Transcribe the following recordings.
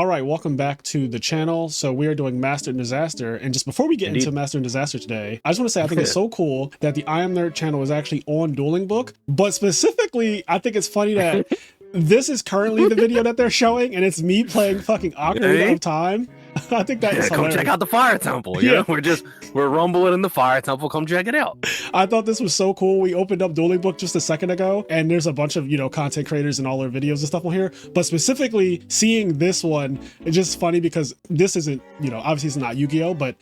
All right, welcome back to the channel. So we are doing Master and Disaster, and just before we get into Master and Disaster today, I just want to say I think it's so cool that the IMNerd channel is actually on Dueling Book, but specifically, I think it's funny that this is currently the video that they're showing, and it's me playing fucking Ocarina of Time. I think that is hilarious. Come check out the Fire Temple. You know? We're rumbling in the Fire Temple. Come check it out. I thought this was so cool. We opened up Dueling Book just a second ago, and there's a bunch of, content creators and all their videos and stuff on here. But specifically seeing this one, it's just funny because this isn't, obviously it's not Yu-Gi-Oh, but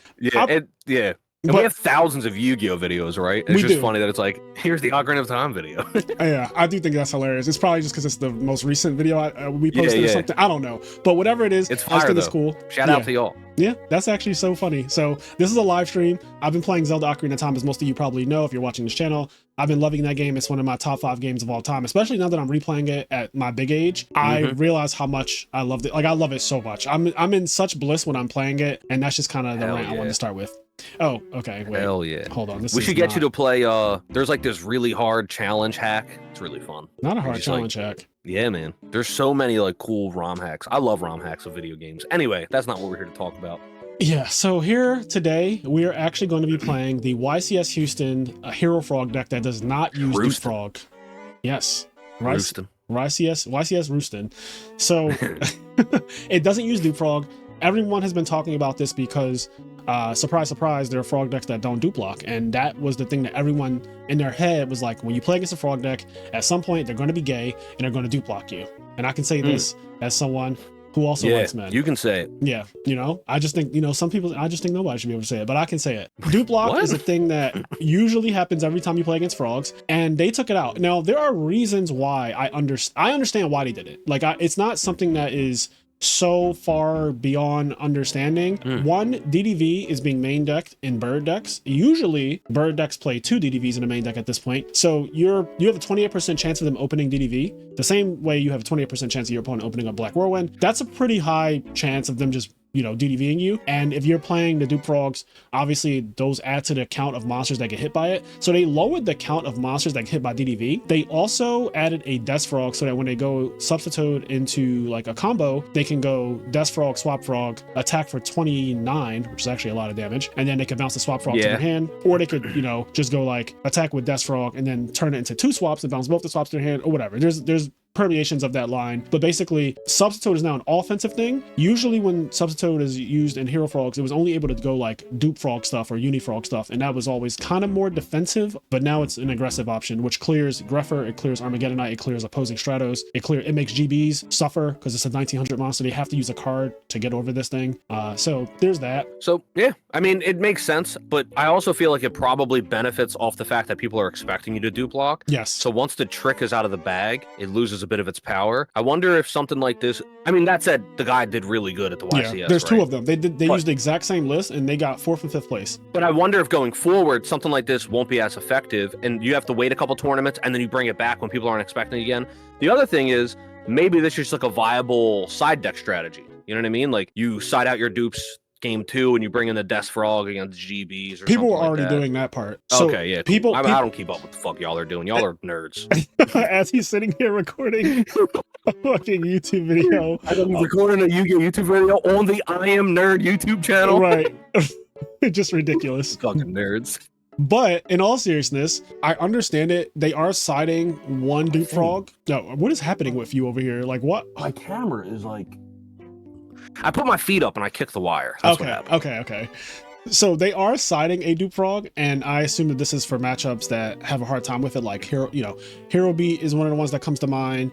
and we have thousands of Yu-Gi-Oh videos, right? It's just funny that it's like, here's the Ocarina of Time video. Yeah, I do think that's hilarious. It's probably just because it's the most recent video we posted or something. I don't know. But whatever it is, it's fire, I think it's cool. Shout out to y'all. Yeah, that's actually so funny. So this is a live stream. I've been playing Zelda Ocarina of Time, as most of you probably know if you're watching this channel. I've been loving that game. It's one of my top 5 games of all time, especially now that I'm replaying it at my big age. I realize how much I loved it. Like, I love it so much. I'm in such bliss when I'm playing it, and that's just kind of the rant I wanted to start with. Oh, okay. Wait. Hell yeah. Hold on. We should get you to play. There's like this really hard challenge hack. It's really fun. Not a hard challenge hack. Yeah, man. There's so many like cool ROM hacks. I love ROM hacks of video games. Anyway, that's not what we're here to talk about. Yeah, so here today, we are actually going to be playing the YCS Houston Hero Frog deck that does not use Dupe Frog. Yes. YCS Rooston. So it doesn't use Dupe Frog. Everyone has been talking about this because, surprise, surprise, there are frog decks that don't dupe block. And that was the thing that everyone in their head was like, when you play against a frog deck, at some point, they're going to be gay and they're going to dupe block you. And I can say this as someone who also likes men. You can say it. Yeah, I just think, some people, I just think nobody should be able to say it, but I can say it. Dupe block is a thing that usually happens every time you play against frogs, and they took it out. Now, there are reasons why I understand why they did it. Like, it's not something that is so far beyond understanding. One, DDV is being main decked in bird decks. Usually bird decks play 2 DDVs in a main deck at this point. So you have a 28% chance of them opening DDV, the same way you have a 28% chance of your opponent opening a Black Whirlwind. That's a pretty high chance of them just DDVing you. And if you're playing the Dupe Frogs, obviously those add to the count of monsters that get hit by it. So they lowered the count of monsters that get hit by DDV. They also added a Death Frog so that when they go substitute into like a combo, they can go Death Frog, Swap Frog, attack for 29, which is actually a lot of damage. And then they can bounce the Swap Frog to their hand, or they could, just go like attack with Death Frog and then turn it into 2 swaps and bounce both the swaps to their hand, or whatever. There's permeations of that line, but basically substitute is now an offensive thing. Usually when substitute is used in Hero Frogs, it was only able to go like Dupe Frog stuff or Uni Frog stuff, and that was always kind of more defensive, but now it's an aggressive option, which clears Greffer, it clears Armageddonite, it clears opposing Stratos, it makes GBs suffer because it's a 1900 monster. They have to use a card to get over this thing. So there's that. So yeah, I mean, it makes sense, but I also feel like it probably benefits off the fact that people are expecting you to dupe block. Yes. So once the trick is out of the bag, it loses a bit of its power. I wonder if something like this, I mean, that said, the guy did really good at the YCS. Yeah, there's 2 of them. They used the exact same list and they got 4th and 5th place. But I wonder if going forward, something like this won't be as effective and you have to wait a couple tournaments and then you bring it back when people aren't expecting it again. The other thing is, maybe this is just like a viable side deck strategy. You know what I mean? Like you side out your dupes game 2 and you bring in the Death Frog against GBs or people were like already that. doing that part. So okay, yeah. People, I don't keep up with the fuck y'all are doing. Y'all are nerds. As he's sitting here recording a fucking YouTube video. I'm recording a Yu-Gi-Oh YouTube video on the IMNerd YouTube channel. Right. Just ridiculous. Fucking nerds. But in all seriousness, I understand it. They are siding one Dupe Frog. No, what is happening with you over here? Like what? My camera is like... I put my feet up and I kicked the wire. That's what happened. Okay. So they are siding a Dupe Frog, and I assume that this is for matchups that have a hard time with it, like Hero Beat is one of the ones that comes to mind.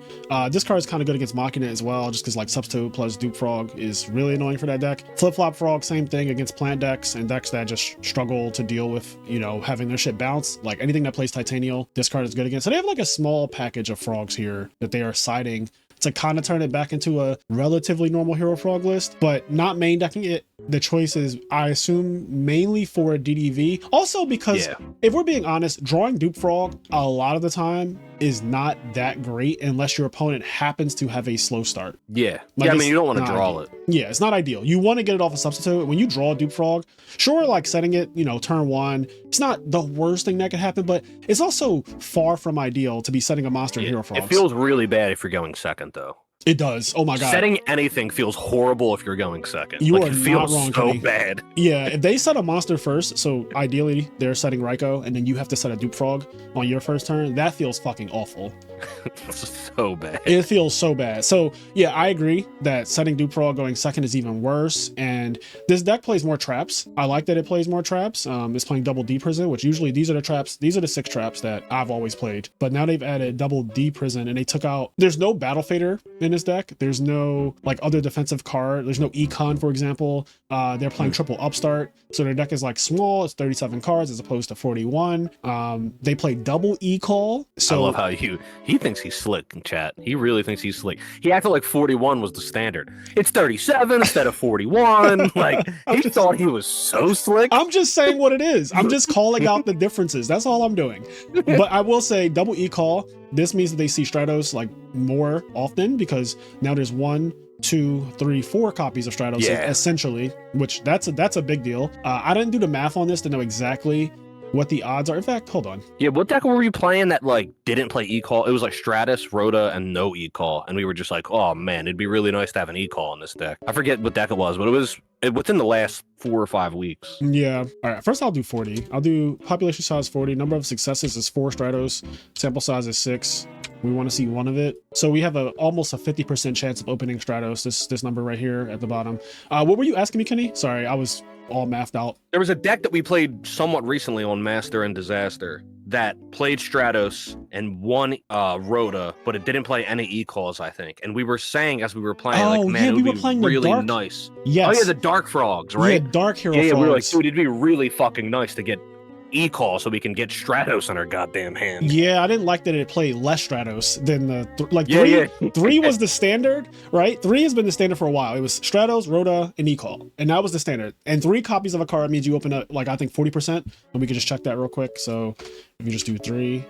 This card is kind of good against Machina as well, just because like Substitute plus Dupe Frog is really annoying for that deck. Flip Flop Frog, same thing against plant decks and decks that just struggle to deal with, having their shit bounce. Like anything that plays Titanial, this card is good against. So they have like a small package of frogs here that they are siding to kind of turn it back into a relatively normal Hero Frog list, but not main decking it. The choice is, I assume, mainly for a DDV. Also because, if we're being honest, drawing Dupe Frog a lot of the time is not that great unless your opponent happens to have a slow start. Yeah. Like, I mean, you don't want to draw it. Yeah, it's not ideal. You want to get it off a substitute. When you draw Dupe Frog, sure, like setting it, turn 1, it's not the worst thing that could happen, but it's also far from ideal to be setting a monster in Hero Frogs. It feels really bad if you're going second, though. It does. Oh my god. Setting anything feels horrible if you're going second. You like, are it feels not wrong, so Kenny. bad. Yeah, if they set a monster first, so ideally they're setting Raikou, and then you have to set a Dupe Frog on your first turn, that feels fucking awful. It's so bad. It feels so bad. So yeah, I agree that setting Dupe Frog going second is even worse. And this deck plays more traps. I like that it plays more traps. It's playing double D prison, which usually these are the traps. These are the 6 traps that I've always played. But now they've added double D prison, and they took out. There's no battle fader in this deck. There's no like other defensive card. There's no econ, for example. They're playing triple upstart, so their deck is like small. It's 37 cards as opposed to 41. They play double e-call. So I love how he thinks he's slick in chat. He really thinks he's slick. He acted like 41 was the standard. It's 37 instead of 41. Like, he thought he was so slick. I'm just saying what it is. I'm just calling out the differences. That's all I'm doing. But I will say double e-call. This means that they see Stratos like more often, because now there's 1, 2, 3, 4 copies of Stratos essentially, which that's a big deal. I didn't do the math on this to know exactly what the odds are. In fact, hold on. Yeah, what deck were you playing that like didn't play e-call? It was like Stratus, Rhoda, and no e-call, and we were just like, oh man, it'd be really nice to have an e-call in this deck. I forget what deck it was, but it was within the last 4 or 5 weeks. Yeah. All right. First, I'll do 40. I'll do population size 40. Number of successes is 4 Stratos. Sample size is 6. We want to see one of it. So we have almost a 50% chance of opening Stratos. This number right here at the bottom. What were you asking me, Kenny? Sorry, I was all mathed out. There was a deck that we played somewhat recently on Master and Disaster that played Stratos and won Rhoda, but it didn't play any e-calls, I think. And we were saying as we were playing, like, man, it would be really nice. Yes. Oh yeah, the Dark Frogs, right? Yeah, Dark Hero Frogs. We were like, dude, it'd be really fucking nice to get e-call so we can get Stratos in our goddamn hand. Yeah, I didn't like that it played less Stratos than the three was the standard, right? 3 has been the standard for a while. It was Stratos, Rhoda, and e-call, and that was the standard. And 3 copies of a card means you open up like I think 40%, and we can just check that real quick. So if you just do 3,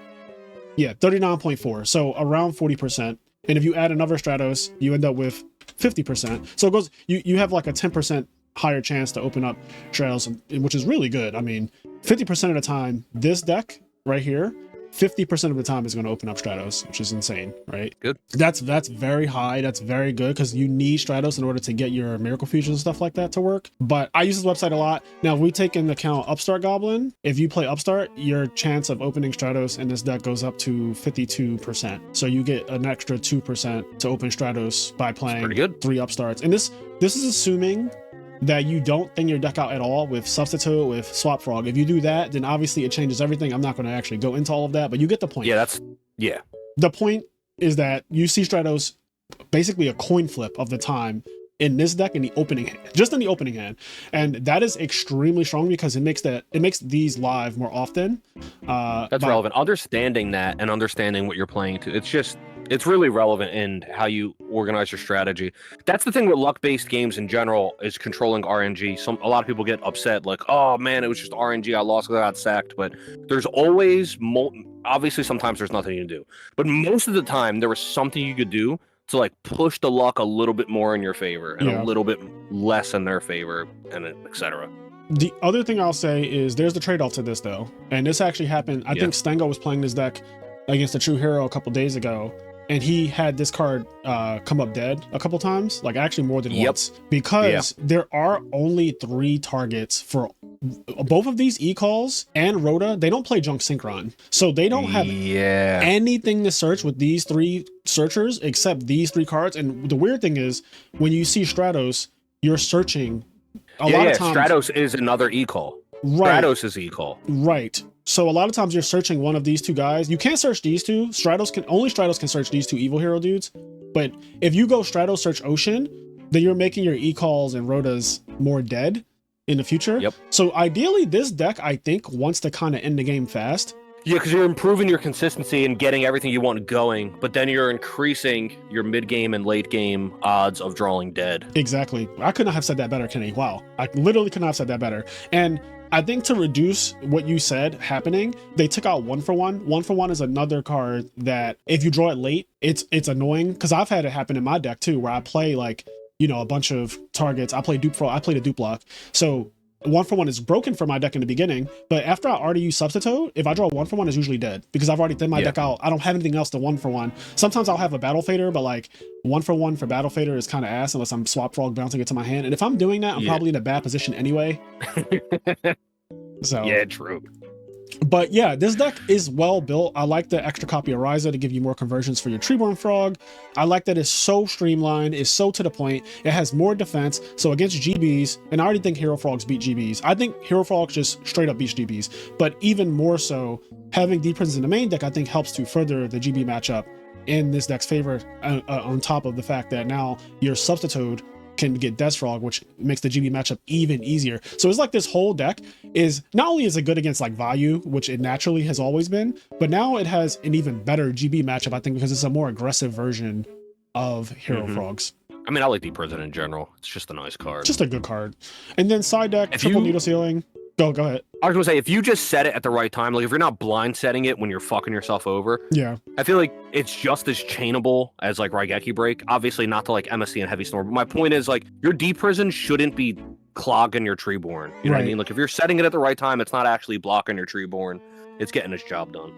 yeah, 39.4, so around 40%. And if you add another Stratos, you end up with 50%. So it goes, you have like a 10% higher chance to open up Stratos, which is really good. I mean, 50% of the time, this deck right here, 50% of the time is going to open up Stratos, which is insane, right? Good. That's very high. That's very good, because you need Stratos in order to get your Miracle Fusions and stuff like that to work. But I use this website a lot. Now, if we take into account Upstart Goblin, if you play Upstart, your chance of opening Stratos in this deck goes up to 52%. So you get an extra 2% to open Stratos by playing 3 Upstarts. And this is assuming that you don't thin your deck out at all with Substitute, with Swap Frog. If you do that, then obviously it changes everything. I'm not going to actually go into all of that, but you get the point. Yeah. The point is that you see Stratos basically a coin flip of the time in this deck in the opening hand, just in the opening hand. And that is extremely strong, because it makes these live more often. That's relevant. Understanding that and understanding what you're playing to, it's really relevant in how you organize your strategy. That's the thing with luck-based games in general, is controlling RNG. A lot of people get upset, like, oh man, it was just RNG, I lost because I got sacked. But there's always, obviously sometimes there's nothing you can do, but most of the time there was something you could do to like push the luck a little bit more in your favor and a little bit less in their favor, and etc. The other thing I'll say is there's the trade-off to this though. And this actually happened. I think Stengo was playing this deck against the True Hero a couple days ago, and he had this card come up dead a couple times, like actually more than once, because there are only 3 targets for both of these e-calls and Rhoda. They don't play Junk Synchron, so they don't have anything to search with these 3 searchers except these 3 cards. And the weird thing is, when you see Stratos, you're searching a lot of times. Stratos is another e-call. Right. Stratos is e-call. Right. So a lot of times you're searching one of these 2 guys. You can't search these 2. Only Stratos can search these 2 evil hero dudes. But if you go Stratos search Ocean, then you're making your e-calls and Rhodas more dead in the future. Yep. So ideally, this deck, I think, wants to kind of end the game fast. Yeah, because you're improving your consistency and getting everything you want going, but then you're increasing your mid-game and late-game odds of drawing dead. Exactly. I could not have said that better, Kenny. Wow. I literally could not have said that better. And I think to reduce what you said happening, they took out 1 for 1. 1 for 1 is another card that if you draw it late, it's annoying, because I've had it happen in my deck too, where I play like, a bunch of targets. I play Dupe Frog, I played a Dupe block. So 1-for-1 is broken for my deck in the beginning, but after I already use Substitute, if I draw 1-for-1, it's usually dead because I've already thinned my deck out. I don't have anything else to 1-for-1. Sometimes I'll have a Battle Fader, but like 1-for-1 for Battle Fader is kind of ass unless I'm Swap Frog bouncing it to my hand. And if I'm doing that, I'm probably in a bad position anyway. So yeah, true. But yeah, this deck is well built. I like the extra copy of Ryza to give you more conversions for your Treeborn Frog. I like that it's so streamlined, it's so to the point. It has more defense. So against GBs, and I already think Hero Frogs beat GBs. I think Hero Frogs just straight up beats GBs. But even more so, having Deep Prisons in the main deck, I think helps to further the GB matchup in this deck's favor, on top of the fact that now your Substitute can get Death Frog, which makes the GB matchup even easier. So it's like this whole deck is not only is it good against like Vayu, which it naturally has always been, but now it has an even better GB matchup, I think, because it's a more aggressive version of Hero Frogs. I mean, I like Deep Prison in general. It's just a nice card. Just a good card. And then side deck, triple needle ceiling. Go ahead. I was gonna say, if you just set it at the right time, like if you're not blind setting it when you're fucking yourself over, yeah, I feel like it's just as chainable as like Raigeki Break. Obviously not to like MSC and Heavy Storm, but my point is like your Deep Prison shouldn't be clogging your Treeborn. You know what I mean? Like if you're setting it at the right time, it's not actually blocking your Treeborn. It's getting its job done.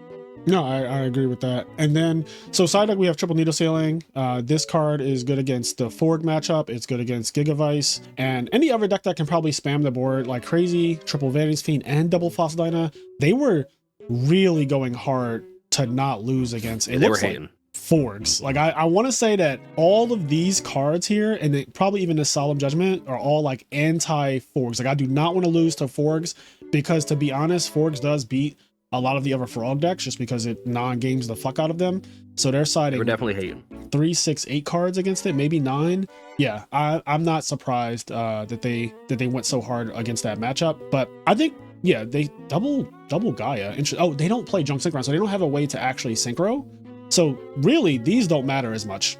No, I agree with that. And then, so side deck, we have triple needle sailing. This card is good against the Forg matchup. It's good against Gigavice and any other deck that can probably spam the board like crazy. Triple Vantage Fiend and double Fossil Dyna. They were really going hard to not lose against. It looks like Forgs. Like I want to say that all of these cards here, and probably even the Solemn Judgment, are all like anti-Forgs. Like I do not want to lose to Forgs because, to be honest, Forgs does beat a lot of the other Frog decks just because it non-games the fuck out of them. So they're siding. We're definitely hating 3, 6, 8 cards against it, maybe 9. Yeah, I'm not surprised that they went so hard against that matchup. But I think, yeah, they double Gaia. Oh, they don't play Junk Synchron, so they don't have a way to actually synchro. So really, these don't matter as much.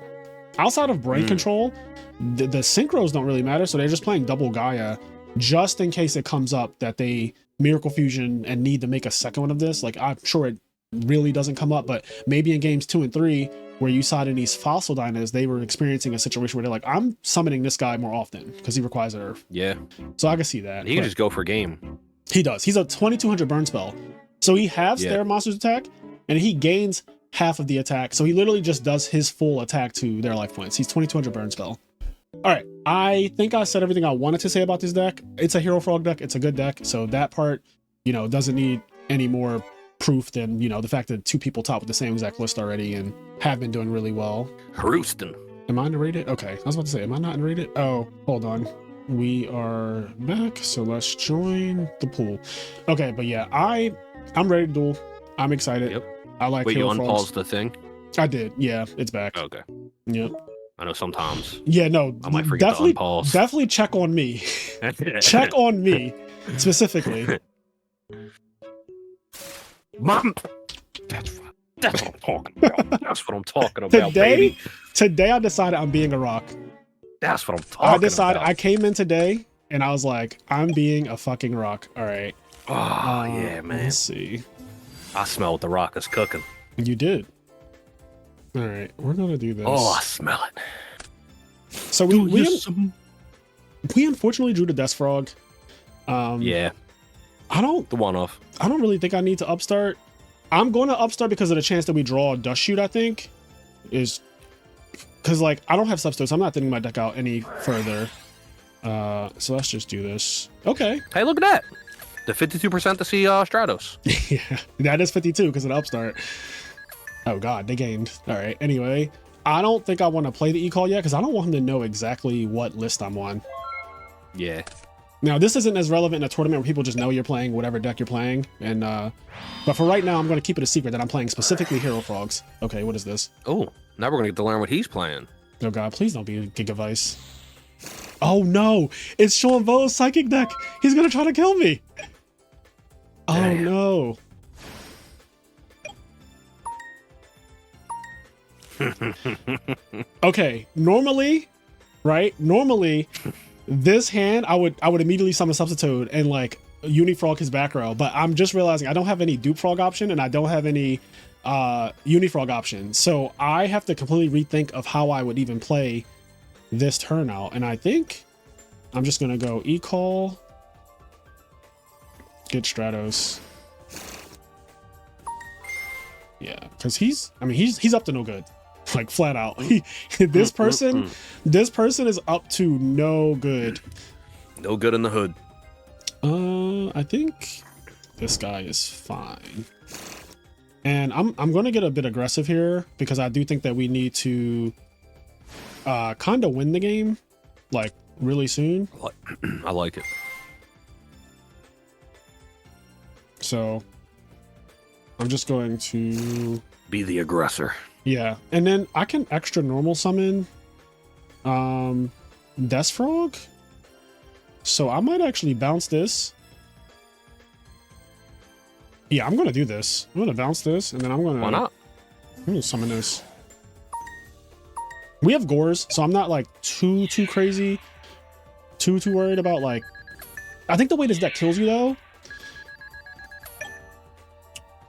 Outside of brain control, the synchros don't really matter. So they're just playing double Gaia just in case it comes up that they Miracle Fusion and need to make a second one of this. Like I'm sure it really doesn't come up, but maybe in games 2 and 3 where you saw in these Fossil Dynas, they were experiencing a situation where they're like, I'm summoning this guy more often because he requires Earth. Yeah. So I can see that. He can just go for game. He does. He's a 2200 burn spell. So he halves their monster's attack and he gains half of the attack. So he literally just does his full attack to their life points. He's 2200 burn spell. All right, I think I said everything I wanted to say about this deck. It's a Hero Frog deck. It's a good deck. So that part, you know, doesn't need any more proof than, you know, the fact that 2 people top with the same exact list already and have been doing really well. Houston. Am I underrated? Okay, I was about to say, am I not underrated? Oh, hold on. We are back, so let's join the pool. Okay, but yeah, I'm ready to duel. I'm excited. Yep. I like Wait, Hero you Frogs. unpaused the thing? I did. Yeah, it's back. Okay. Yep. I know sometimes. Yeah, no, I might forget to unpause. Definitely check on me. Check on me specifically. Mom, that's what I'm talking about. That's what I'm talking about, baby. Today I decided I'm being a rock. That's what I'm talking about. I decided I came in today and I was like, I'm being a fucking rock. All right. Oh, yeah, man. Let's see. I smell what the rock is cooking. You did. All right, we're gonna do this. Oh, I smell it. So we unfortunately drew the Death Frog. Yeah. The one-off. I don't really think I need to upstart. I'm going to upstart because of the chance that we draw a Dust Shoot, I think. Is because like I don't have substitutes. I'm not thinning my deck out any further. So let's just do this. Okay. Hey, look at that. The 52% to see Stratos. Yeah, that is 52 because of the upstart. Oh god, they gained. All right. Anyway, I don't think I want to play the e-call yet because I don't want him to know exactly what list I'm on. Yeah. Now this isn't as relevant in a tournament where people just know you're playing whatever deck you're playing. And but for right now, I'm going to keep it a secret that I'm playing specifically Hero Frogs. Okay, what is this? Oh, now we're going to get to learn what he's playing. Oh god, please don't be Gigavice. Oh no, it's Sean Vo's psychic deck. He's going to try to kill me. Oh no. Okay, normally this hand I would immediately summon Substitute and like Unifrog his back row, but I'm just realizing I don't have any Dupe Frog option and I don't have any Unifrog option, so I have to completely rethink of how I would even play this turn out. And I think I'm just gonna go E-Call Get Stratos. Yeah, because he's up to no good. Like flat out. This person is up to no good. No good in the hood. I think this guy is fine. And I'm gonna get a bit aggressive here because I do think that we need to kind of win the game like really soon. I like it. So I'm just going to be the aggressor. Yeah, and then I can extra normal summon Death Frog. So I might actually bounce this. Yeah, I'm gonna do this. I'm gonna bounce this, and then I'm gonna. Why not? I'm gonna summon this. We have Gores, so I'm not like too crazy, too worried about like. I think the way this deck kills you though.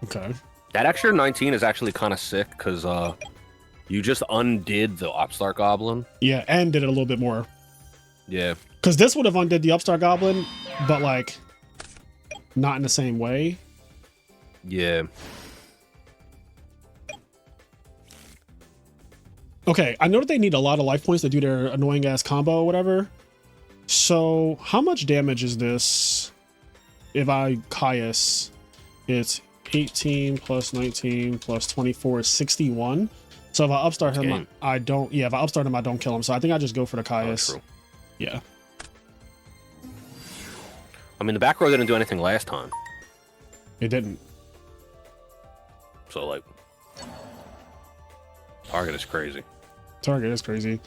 Okay. That extra 19 is actually kind of sick because you just undid the Upstart Goblin. Yeah, and did it a little bit more. Yeah. Because this would have undid the Upstart Goblin, but like not in the same way. Yeah. Okay, I know that they need a lot of life points to do their annoying ass combo or whatever. So how much damage is this if I Caius? It's 18 plus 19 plus 24 is 61. So if I upstart him, I don't. Yeah, if I upstart him, I don't kill him. So I think I just go for the Caius. True. Yeah. I mean, the back row didn't do anything last time. It didn't. So like, target is crazy. Target is crazy.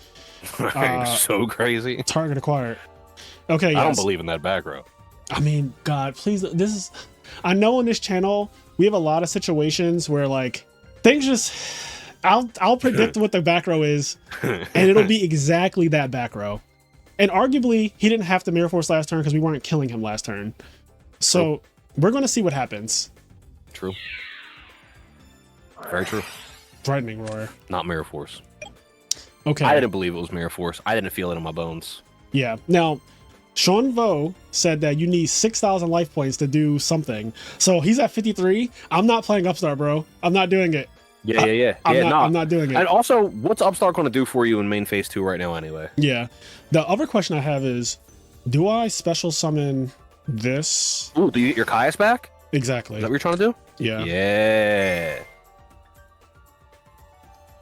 So crazy. Target acquired. Okay. Yes. I don't believe in that back row. I mean, God, please. This is. I know on this channel we have a lot of situations where like things just. I'll predict what the back row is, and it'll be exactly that back row. And arguably, he didn't have to Mirror Force last turn because we weren't killing him last turn. So we're going to see what happens. True. Very true. Frightening Roar. Not Mirror Force. Okay. I didn't believe it was Mirror Force. I didn't feel it in my bones. Yeah. Now, Sean Vo said that you need 6,000 life points to do something. So he's at 53. I'm not playing Upstart, bro. I'm not doing it. Yeah. I'm not doing it. And also, what's Upstart going to do for you in main phase 2 right now anyway? Yeah. The other question I have is, do I special summon this? Ooh, do you get your Caius back? Exactly. Is that what you're trying to do? Yeah. Yeah.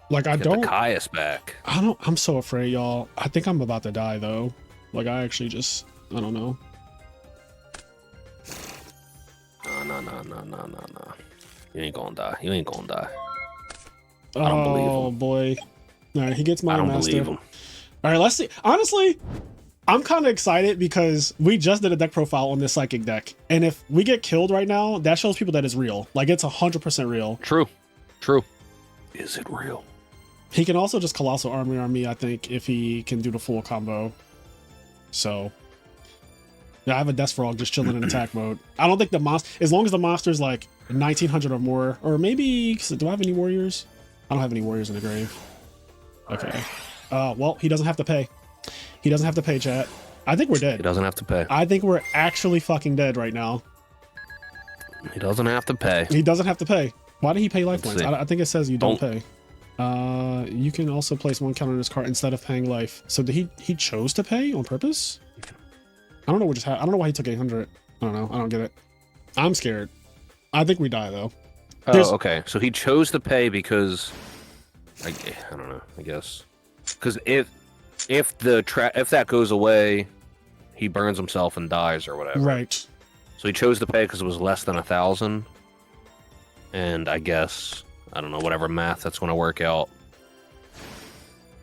Like, I Get don't... the Caius back. I'm so afraid, y'all. I think I'm about to die, though. Like, I actually just... I don't know. No. You ain't gonna die. You ain't gonna die. I don't believe him. Oh, boy. All right, he gets my I don't master. believe him. All right, let's see. Honestly, I'm kind of excited because we just did a deck profile on this Psychic deck. And if we get killed right now, that shows people that it's real. Like, it's 100% real. True. Is it real? He can also just Colossal Army on me, I think, if he can do the full combo. So, yeah, I have a Death Frog just chilling in attack mode. I don't think the monster, as long as the monster's like 1900 or more, or maybe, do I have any warriors? I don't have any warriors in the grave. Okay. Well, he doesn't have to pay. He doesn't have to pay, chat. I think we're dead. He doesn't have to pay. I think we're actually fucking dead right now. He doesn't have to pay. He doesn't have to pay. Why did he pay life Let's points? see. I think it says you don't pay. You can also place one counter on this card instead of paying life. So did he chose to pay on purpose? I don't know what just happened. I don't know why he took 800. I don't know. I don't get it. I'm scared. I think we die though. Oh, okay. So he chose to pay because I don't know. I guess because if that goes away, he burns himself and dies or whatever. Right. So he chose to pay because it was less than 1,000. And I guess I don't know whatever math that's going to work out.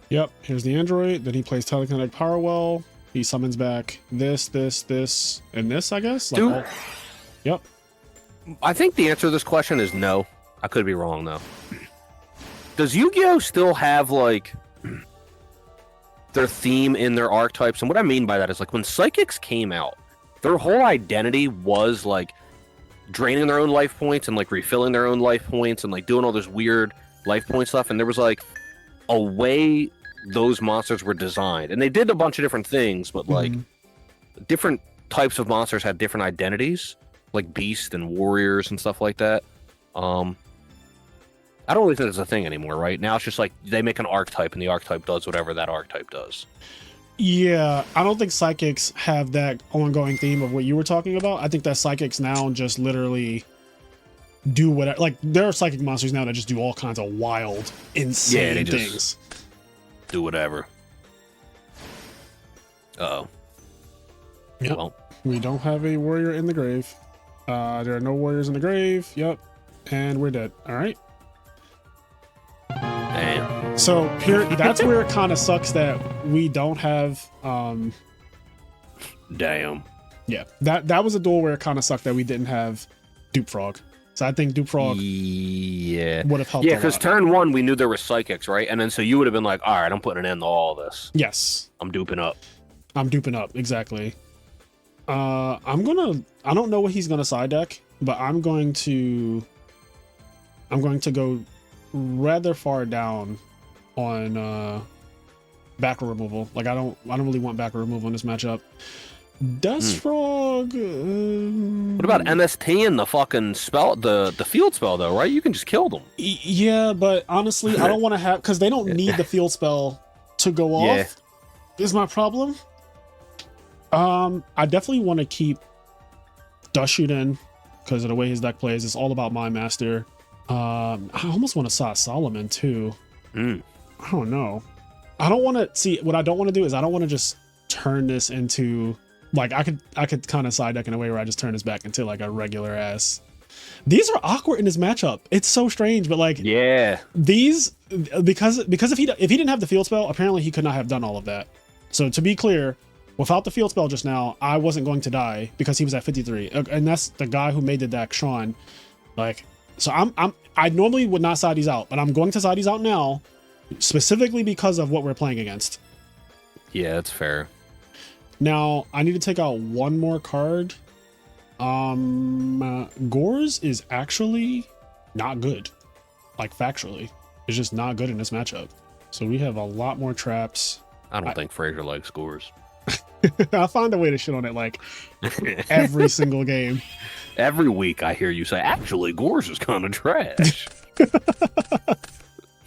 Yep. Here's the android. Then he plays Telekinetic Power Well. He summons back this, and this. I guess. Like Dude. Yep. I think the answer to this question is no. I could be wrong though. Does Yu-Gi-Oh still have like their theme in their archetypes? And what I mean by that is like when Psychics came out, their whole identity was like draining their own life points and like refilling their own life points and like doing all this weird life point stuff. And there was like a way those monsters were designed, and they did a bunch of different things, but like different types of monsters had different identities. like Beast and Warriors and stuff like that. I don't really think it's a thing anymore, right? Now it's just like they make an archetype and the archetype does whatever that archetype does. Yeah, I don't think psychics have that ongoing theme of what you were talking about. I think that psychics now just literally do whatever. Like, there are psychic monsters now that just do all kinds of wild, insane things. Do whatever. Uh-oh. Yep. Well, we don't have a warrior in the grave. There are no warriors in the grave. Yep. And we're dead. All right. Damn. So here, that's where it kind of sucks that we don't have. Damn. Yeah, that was a duel where it kind of sucked that we didn't have Dupe Frog. So I think Dupe Frog would have helped. Yeah, because turn one we knew there were psychics, right? And then so you would have been like, all right, I'm putting an end to all this. Yes. I'm duping up. Exactly. I don't know what he's gonna side deck, but I'm going to go rather far down on back removal. Like I don't really want back removal in this matchup. Dust Frog. What about MST and the fucking spell, the field spell though, right? You can just kill them. Yeah, but honestly, I don't want to have, because they don't need the field spell to go off. Is my problem. I definitely want to keep Dust Shoot in because of the way his deck plays. It's all about Mind Master. I almost want to saw Solomon too. I don't know. I don't want to see, what I don't want to do is I don't want to just turn this into, like, I could kind of side deck in a way where I just turn this back into like a regular ass. These are awkward in this matchup. It's so strange, but like, yeah, these, because if he didn't have the field spell, apparently he could not have done all of that. So to be clear, without the field spell just now, I wasn't going to die because he was at 53, and that's the guy who made the deck, Sean. Like, so I normally would not side these out, but I'm going to side these out now, specifically because of what we're playing against. Yeah, that's fair. Now I need to take out one more card. Gores is actually not good. Like, factually, it's just not good in this matchup. So we have a lot more traps. I don't think Frazier likes Gores. I'll find a way to shit on it like every single game. Every week I hear you say, actually, Gores is kind of trash.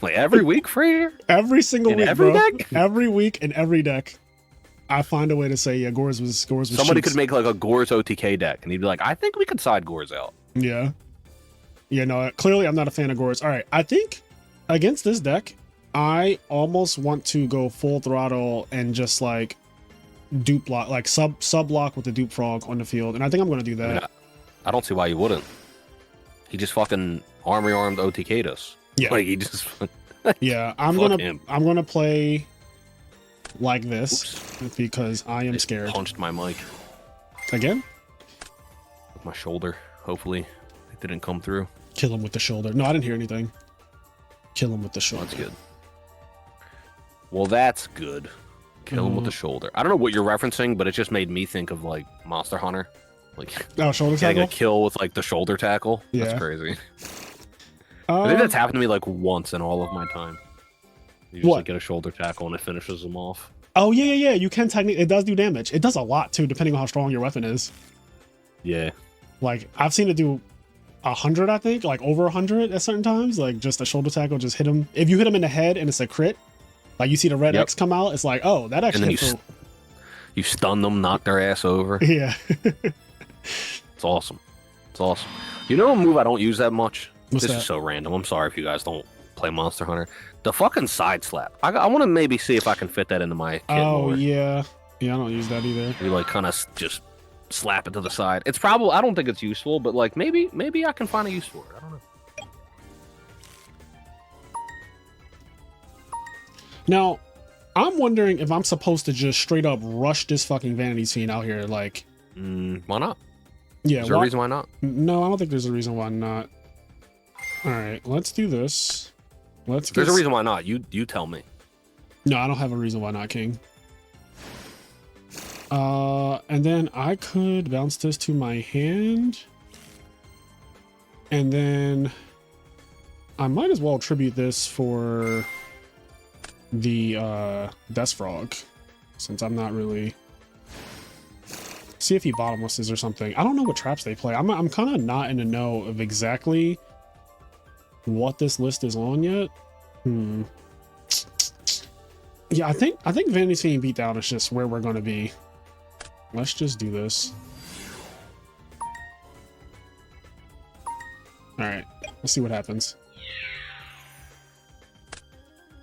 Like every week, Frazier? Every single week, every bro. deck? Every week in every deck. I find a way to say, yeah, Gores was Somebody cheats. could make like a Gores OTK deck and he'd be like, I think we could side Gores out. Yeah. Yeah, no, clearly I'm not a fan of Gores. All right, I think against this deck, I almost want to go full throttle and just like dupe block, like sub block with the Dupe Frog on the field. And I think I'm going to do that. I mean, I don't see why you wouldn't. He just fucking army armed OTK'd us. Yeah. Like he just. Yeah, I'm gonna play like this. Oops. Because I am scared. Punched my mic again. With my shoulder. Hopefully, it didn't come through. Kill him with the shoulder. No, I didn't hear anything. Kill him with the shoulder. That's good. Well, that's good. Kill him with the shoulder. I don't know what you're referencing, but it just made me think of like Monster Hunter. Like, shoulder getting tackle? a kill with like the shoulder tackle. Yeah. That's crazy. I think that's happened to me like once in all of my time. You just like, get a shoulder tackle and it finishes them off. Oh yeah. You can technically, it does do damage. It does a lot too, depending on how strong your weapon is. Yeah. Like I've seen it do 100, I think, like over 100 at certain times. Like just a shoulder tackle, just hit him. If you hit him in the head and it's a crit, like you see the red X come out, it's like, oh, that actually. And then you stun them, knock their ass over. Yeah. It's awesome. It's awesome. You know a move I don't use that much? What's this that? Is so random. I'm sorry if you guys don't play Monster Hunter. The fucking side slap. I want to maybe see if I can fit that into my kit more. Yeah. Yeah, I don't use that either. You like kind of just slap it to the side. It's probably, I don't think it's useful, but like maybe I can find a use for it. I don't know. Now, I'm wondering if I'm supposed to just straight up rush this fucking Vanity Fiend out here, like. Why not? Yeah. Is there a reason why not? No, I don't think there's a reason why not. All right, let's do this. There's a reason why not. You tell me. No, I don't have a reason why not, King. And then I could bounce this to my hand. And then I might as well tribute this for the Death Frog, since I'm not really. See if he bottomlesses or something. I don't know what traps they play. I'm kind of not in the know of exactly what this list is on yet. Yeah, I think Vanity Fiend Beatdown is just where we're going to be. Let's just do this. All right, let's see what happens.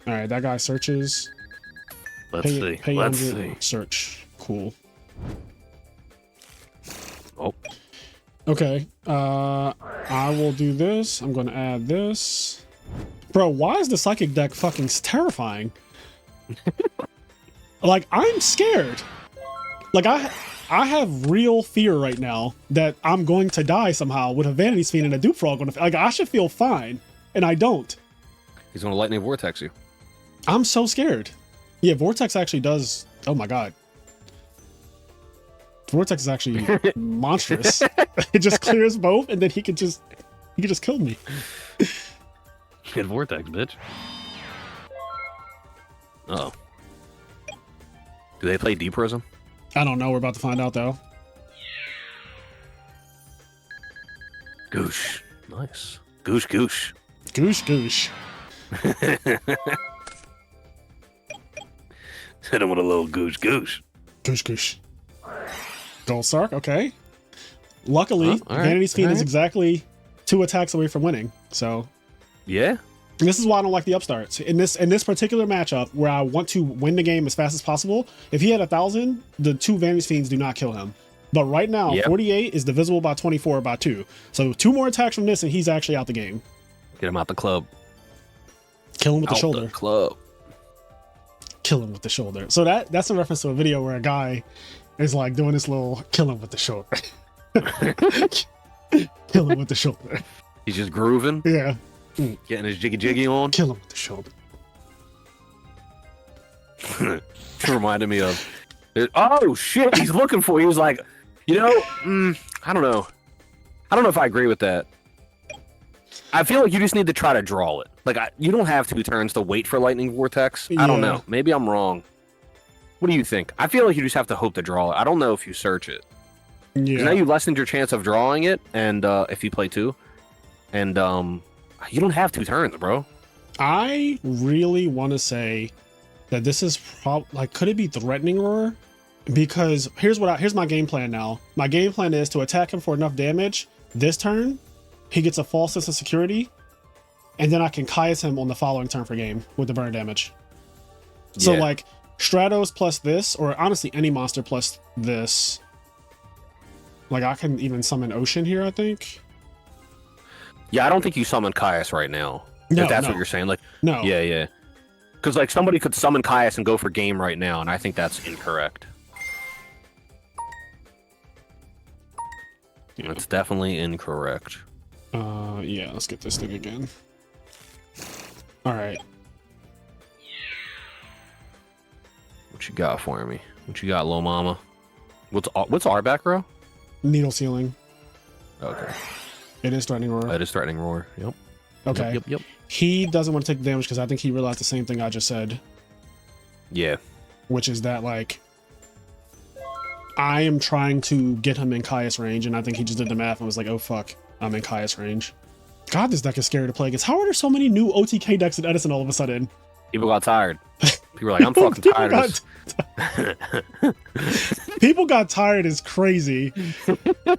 All right, that guy searches. Let's see. Let's see. Search. Cool. Oh. Okay. I will do this. I'm going to add this. Bro, why is the Psychic deck fucking terrifying? Like, I'm scared. Like, I have real fear right now that I'm going to die somehow with a Vanity Fiend and a Dupe Frog. Like, I should feel fine, and I don't. He's going to Lightning Vortex you. I'm so scared. Yeah, Vortex actually does. Oh my god. Vortex is actually monstrous. It just clears both, and then he could just kill me. Good Vortex, bitch. Uh-oh. Do they play Deep Prism? I don't know. We're about to find out, though. Goosh. Nice. Goosh, goosh. Goosh, goosh. Hit him with a little goosh, goosh. Goosh, goosh. Gold Sark, okay. Luckily, Vanity's Fiend is exactly 2 attacks away from winning, so... Yeah? This is why I don't like the upstarts. In this particular matchup, where I want to win the game as fast as possible, if he had 1,000, the 2 Vanity Fiends do not kill him. But right now, 48 is divisible by 24 by 2. So 2 more attacks from this, and he's actually out the game. Get him out the club. Kill him with the shoulder. The club. Kill him with the shoulder. So that's a reference to a video where a guy is like doing this little kill him with the shoulder. Kill him with the shoulder. He's just grooving. Yeah. Getting his jiggy on. Kill him with the shoulder. Reminded me of. Oh shit! He's looking for. He was like, I don't know. I don't know if I agree with that. I feel like you just need to try to draw it. Like you don't have 2 turns to wait for Lightning Vortex. I don't know. Maybe I'm wrong. What do you think? I feel like you just have to hope to draw it. I don't know if you search it. Yeah. Now you lessened your chance of drawing it, and if you play 2, and you don't have 2 turns, bro. I really want to say that this is could it be Threatening Roar? Because here's my game plan now. My game plan is to attack him for enough damage this turn. He gets a false sense of security, and then I can Caius him on the following turn for game with the burn damage. So like Stratos plus this, or honestly any monster plus this. Like I can even summon Ocean here, I think. Yeah, I don't think you summon Caius right now. No, if that's what you're saying. Like, no. Yeah. Because like somebody could summon Caius and go for game right now, and I think that's incorrect. Yeah. That's definitely incorrect. Yeah, let's get this thing again. All right. What you got for me? What you got, Lil Mama? What's our back row? Needle Ceiling. Okay. It is Threatening Roar. It is Threatening Roar. Yep. Okay. Yep. He doesn't want to take the damage because I think he realized the same thing I just said. Yeah. Which is that, like, I am trying to get him in Caius range, and I think he just did the math and was like, oh, fuck, I'm in Caius range. God, this deck is scary to play against. How are there so many new OTK decks in Edison all of a sudden? People got tired. People were like, I'm fucking tired of this. People got tired is crazy.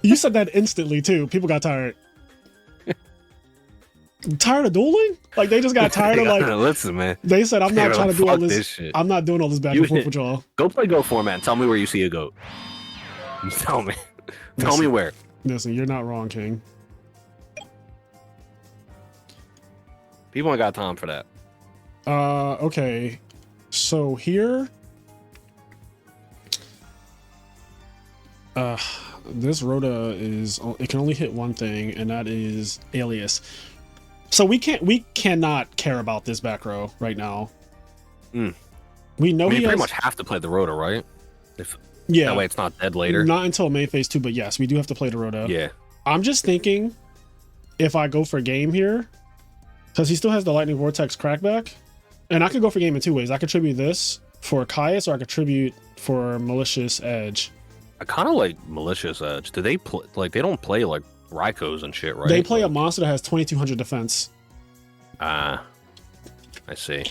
You said that instantly, too. People got tired. Tired of dueling? Like they just got tired of like. Listen, man. They said I'm not trying to do all this shit. I'm not doing all this back and forth with y'all. Go play Go format and tell me where you see a goat. Tell me. Tell me where. Listen, you're not wrong, King. People ain't got time for that. Okay. So here. This Rhoda is. It can only hit one thing, and that is Alias. So we cannot care about this back row right now. We know you pretty much have to play the Rhoda, right? That way it's not dead later. Not until main phase 2, but yes, we do have to play the Rhoda. Yeah. I'm just thinking if I go for game here, because he still has the Lightning Vortex crackback, and I could go for game in 2 ways. I could tribute this for Caius, or I could tribute for Malicious Edge. I kind of like Malicious Edge. Do they play like they don't play like Raikos and shit, right? They play like, a monster that has 2200 defense. I see.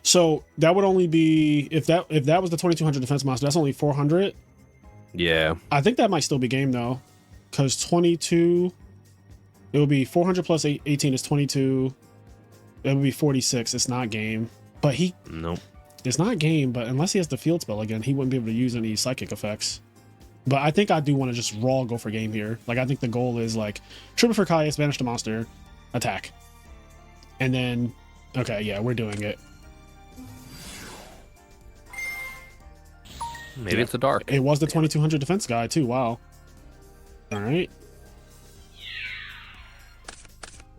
So that would only be if that was the 2200 defense monster. That's only 400. Yeah. I think that might still be game though, because 22. It would be 400 plus 18 is 22. It would be 46. It's not game, but Nope. It's not game, but unless he has the field spell again, he wouldn't be able to use any psychic effects. But I think I do want to just raw go for game here. Like I think the goal is like triple for Caius, banish the monster, attack, and then okay, yeah, we're doing it. Maybe it's a dark. It was the 2200 defense guy too. Wow. All right.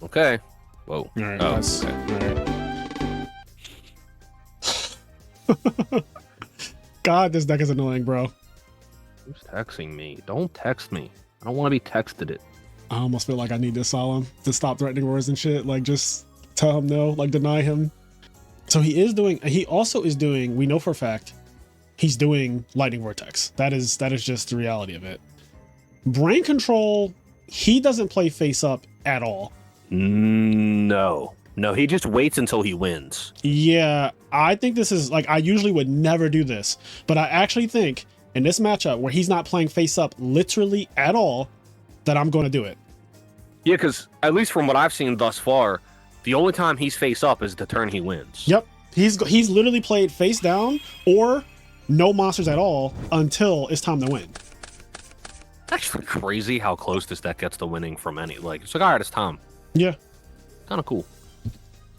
Okay. Whoa. All right. Oh, Okay. All right. God, this deck is annoying, bro. Who's texting me? Don't text me. I don't want to be texted it. I almost feel like I need to Solemn to stop threatening words and shit. Like, just tell him no, like deny him. So he also is doing, we know for a fact, he's doing Lightning Vortex. That is just the reality of it. Brain Control, he doesn't play face up at all. No, he just waits until he wins. Yeah, I think this is like, I usually would never do this, but I actually think in this matchup where he's not playing face up literally at all, that I'm going to do it. Yeah, because at least from what I've seen thus far, the only time he's face up is the turn he wins. Yep, he's literally played face down or no monsters at all until it's time to win. It's actually crazy how close this deck gets to winning from any. Like, it's like, all right, it's time. Yeah. Kind of cool.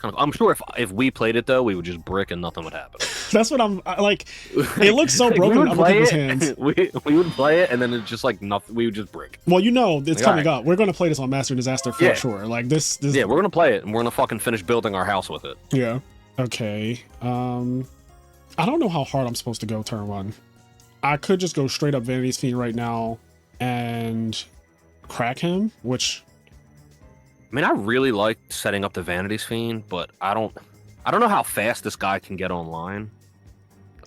I'm sure if we played it though, we would just brick and nothing would happen. That's what I'm like. It looks so broken in other people's hands. We would play it, and then it's just like nothing. We would just brick. Well, you know, it's Like, coming all right. up. We're going to play this on Master Disaster for sure. Like this. Yeah, we're gonna play it, and we're gonna fucking finish building our house with it. Yeah. Okay. I don't know how hard I'm supposed to go turn one. I could just go straight up Vanity's Fiend right now and crack him, which. I mean, I really like setting up the Vanity's Fiend, but I don't know how fast this guy can get online.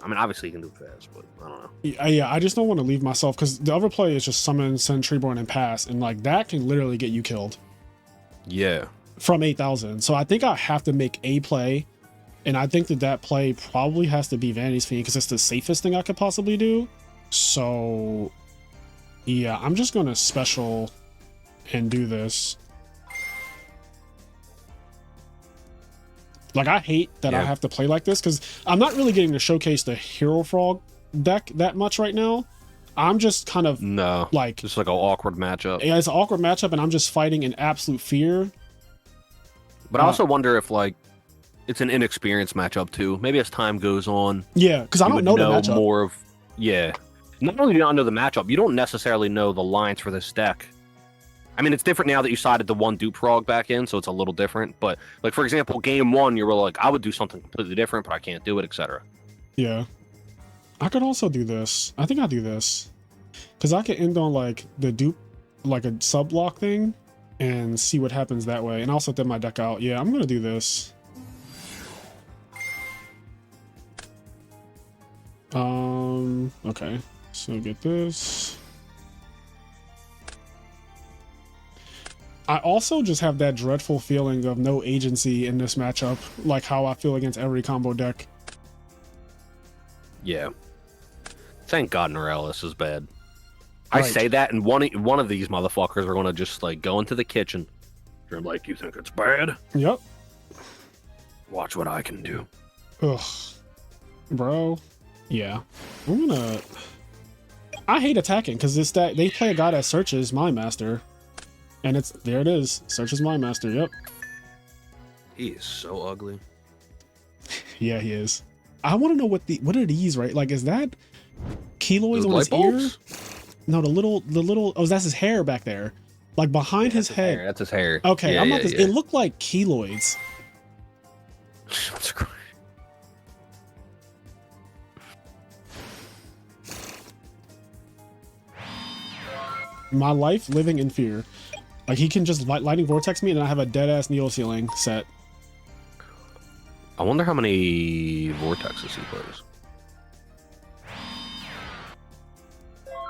I mean, obviously he can do it fast, but I don't know. Yeah, I just don't want to leave myself because the other play is just summon, send Treeborn, and pass, and like that can literally get you killed. Yeah. From 8,000. So I think I have to make a play, and I think that play probably has to be Vanity's Fiend because it's the safest thing I could possibly do. So yeah, I'm just gonna special and do this. Like, I hate that I have to play like this because I'm not really getting to showcase the Hero Frog deck that much right now. I'm just kind of like just like an awkward matchup. Yeah, it's an awkward matchup, and I'm just fighting in absolute fear. But I also wonder if like it's an inexperienced matchup too. Maybe as time goes on. Yeah, because I don't know the matchup. More of Not only do you not know the matchup, you don't necessarily know the lines for this deck. I mean, it's different now that you sided the one Dupe Frog back in, so it's a little different. But, like, for example, game one, you were like, I would do something completely different, but I can't do it, etc. Yeah. I could also do this. I think I'll do this. Because I could end on, like, the Dupe, like a sub-block thing, and see what happens that way. And I'll set my deck out. Yeah, I'm going to do this. Okay. So get this. I also just have that dreadful feeling of no agency in this matchup, like how I feel against every combo deck. Yeah. Thank God Norellis is bad. Right. I say that, and one of these motherfuckers are going to just, like, go into the kitchen. You're like, you think it's bad? Yep. Watch what I can do. Ugh. Bro. Yeah. I hate attacking, because this deck, they play a guy that searches my master. And there it is. Searches my master. Yep. He is so ugly. Yeah, he is. I want to know what are these, right? Like, is that keloids Those on his light bulbs? ear? No, the little. Oh, that's his hair back there, like behind his head. That's his hair. Okay, yeah, I'm not. Yeah. It looked like keloids. That's great. My life living in fear. Like, he can just lightning vortex me, and then I have a dead ass Neo Ceiling set. I wonder how many vortexes he plays.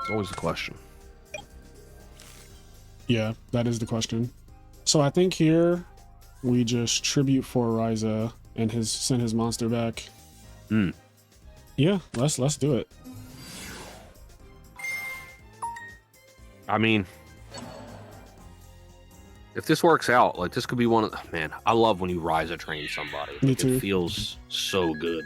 It's always the question. Yeah, that is the question. So I think here we just tribute for Ryza and send his monster back. Yeah, let's do it. I mean, if this works out, like this could be one of man, I love when you Ryza train somebody. Me Like, too. It feels so good.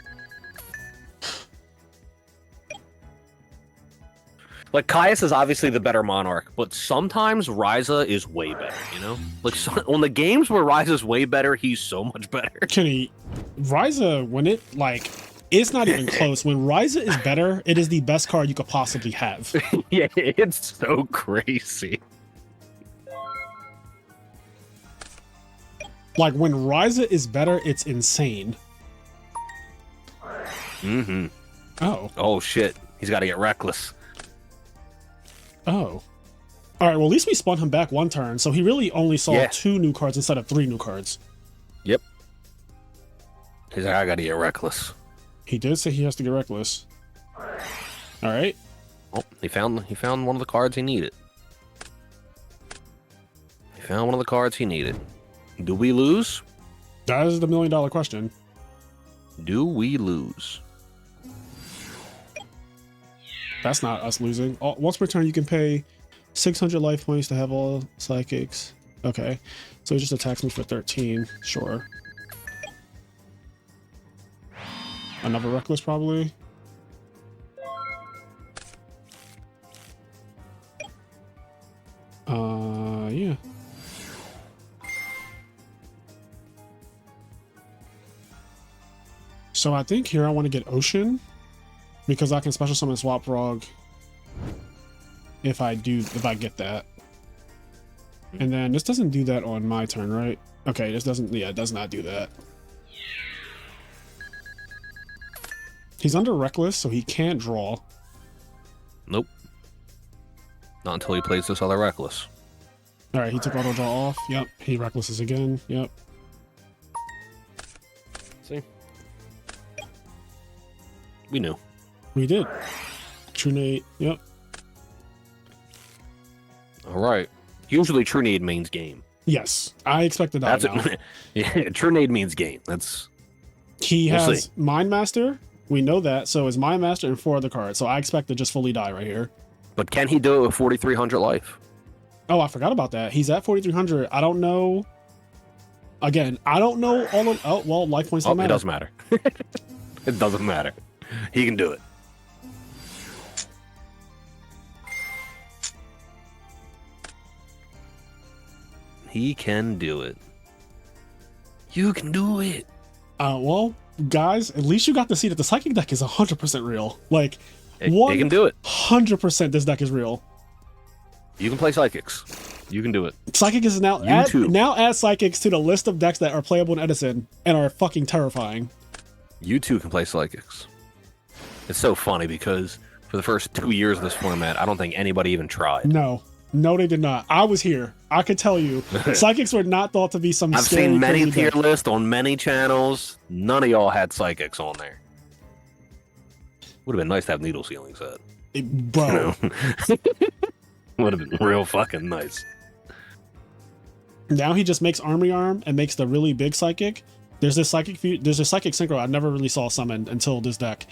Like Caius is obviously the better Monarch, but sometimes Ryza is way better, you know? Like on the games where Ryza's way better, he's so much better. Kenny, Ryza, when it like it's not even close. When Ryza is better, it is the best card you could possibly have. Yeah, it's so crazy. Like when Ryza is better, it's insane. Mm-hmm. Oh Shit. He's got to get reckless. all right, well at least we spun him back one turn, so he really only saw 2 new cards instead of 3 new cards. Yep. He's like, I got to get reckless. He did say he has to get reckless. All right. Oh, he found one of the cards he needed. He found one of the cards he needed. Do we lose? That is the $1 million question. Do we lose? That's not us losing. Once per turn, you can pay 600 life points to have all psychics. Okay, so he just attacks me for 13. Sure. Another reckless, probably. Yeah. So I think here I want to get Ocean because I can special summon Swap Frog if I get that. And then this doesn't do that on my turn, right? Okay, this doesn't, yeah, it does not do that. He's under Reckless, so he can't draw. Nope. Not until he plays this other Reckless. All right, he took auto draw off. Yep, he Recklesses again. Yep. See? We knew. We did. True Nate. Yep. All right. Usually True Nade means game. Yes, I expected that. That's now. it. Yeah, True Nade means game. That's. He We'll has see. Mind Master. We know that. So it's Mind Master and 4 other cards. So I expect to just fully die right here. But can he do it with 4,300 life? Oh, I forgot about that. He's at 4,300. I don't know. Again, I don't know all of. Oh, well, life points don't It matter. doesn't matter. It doesn't matter. He can do it. He can do it. You can do it. Well, guys, at least you got to see that the Psychic deck is 100% real. Like, He can do it. 100% this deck is real. You can play Psychics. You can do it. Psychic is now too. add Psychics to the list of decks that are playable in Edison and are fucking terrifying. You too can play Psychics. It's so funny because for the first 2 years of this format, I don't think anybody even tried. No, they did not. I was here. I could tell you, Psychics were not thought to be some. I've scary, seen many crazy tier deck. lists on many channels. None of y'all had Psychics on there. Would have been nice to have Needle Sealing set. Bro. Would have been real fucking nice. Now he just makes Armory Arm and makes the really big Psychic. There's a Psychic Synchro I never really saw summoned until this deck,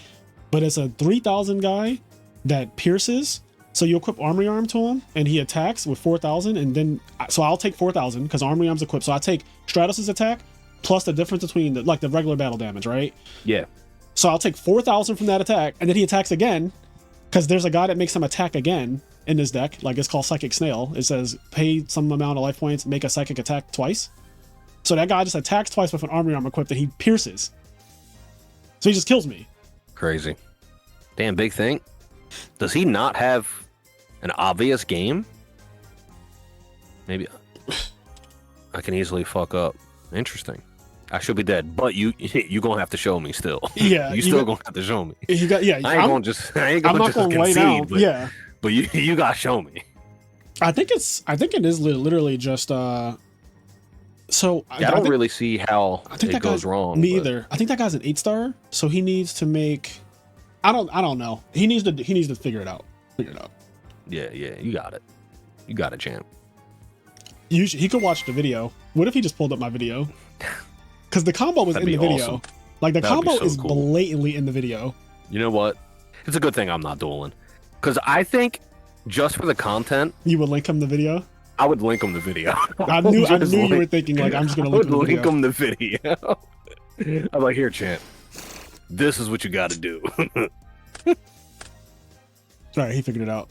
but it's a 3,000 guy that pierces. So you equip Armory Arm to him, and he attacks with 4,000, and then so I'll take 4,000 because Armory Arm's equipped. So I take Stratos' attack plus the difference between the regular battle damage, right? Yeah. So I'll take 4,000 from that attack, and then he attacks again because there's a guy that makes him attack again in this deck. Like, it's called Psychic Snail. It says pay some amount of life points, make a psychic attack twice. So that guy just attacks twice with an Armory Arm equipped, and he pierces. So he just kills me. Crazy. Damn, big thing. Does he not have an obvious game? Maybe I can easily fuck up. Interesting. I should be dead, but you gonna have to show me still. Yeah, you still gonna have to show me. You got, yeah. I ain't gonna just lay down. but, Yeah, but you gotta show me. I think it is literally just So I don't really see how it goes wrong. Me either. I think that guy's an 8-star, so he needs to make. I don't know. He needs to figure it out. Yeah, you got it. You got it, champ. He could watch the video. What if he just pulled up my video? Because the combo was in the video. Awesome. Like the combo so is cool. blatantly in the video. You know what? It's a good thing I'm not dueling. Because I think just for the content, You would link him the video? I would link him the video. I knew you were thinking like I'm just gonna link him the video. I'm like, here, champ. This is what you got to do. All right, he figured it out.